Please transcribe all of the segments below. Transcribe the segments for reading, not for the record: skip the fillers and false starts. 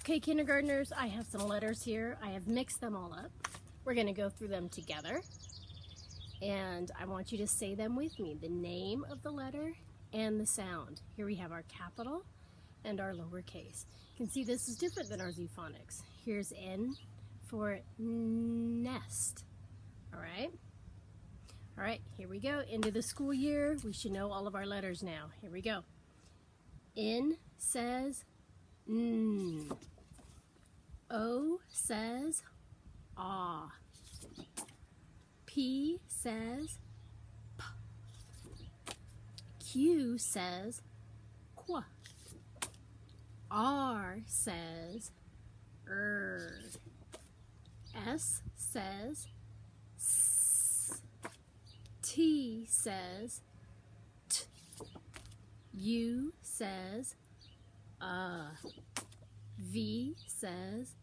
Okay, kindergartners, I have some letters here. I have mixed them all up. We're going to go through them together. And I want you to say them with me. The name of the letter and the sound. Here we have our capital and our lowercase. You can see this is different than our Zoophonics. Here's N for nest. All right? All right, here we go. Into the school year. We should know all of our letters now. Here we go. N says N. O says ah. P says P. Q says Qu. R says S says S. T says T. U says V says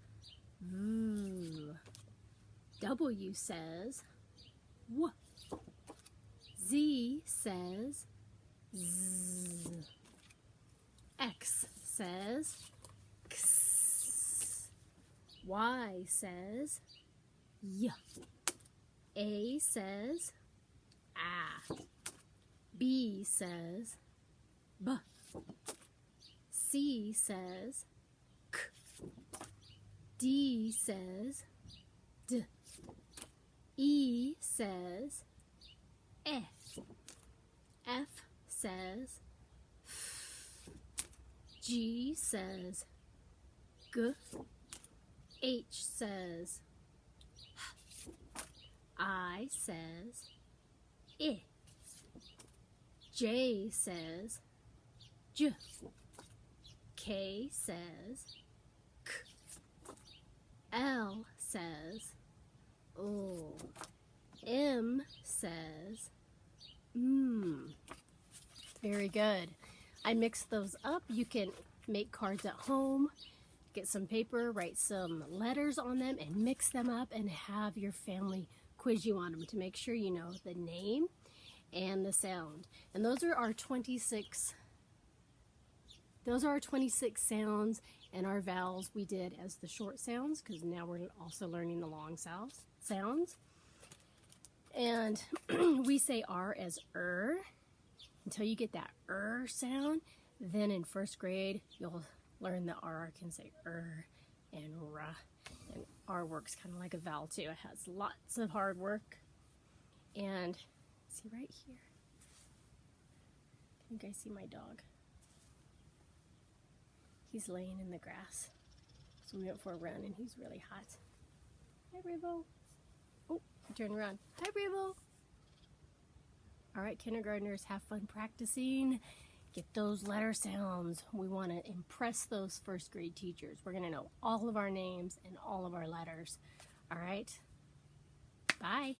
V. W says W. Z says Z. X says X. Y says Y. A says A. B says B. C says K. D says D. E says E. F says F. G says G. H says H. I says I. J says J. K says K. L says O. M says M. Very good. I mixed those up. You can make cards at home, get some paper, write some letters on them, and mix them up and have your family quiz you on them to make sure you know the name and the sound. And those are our 26 sounds, and our vowels we did as the short sounds, because now we're also learning the long sounds. And we say R as until you get that sound. Then in first grade, you'll learn that RR can say and R. And R works kind of like a vowel too. It has lots of hard work. And see right here. Can you guys see my dog? He's laying in the grass. So we went for a run and he's really hot. Hi, Rivo. Oh, he turned around. Hi, Rivo. All right, kindergartners, have fun practicing. Get those letter sounds. We want to impress those first grade teachers. We're going to know all of our names and all of our letters. All right? Bye.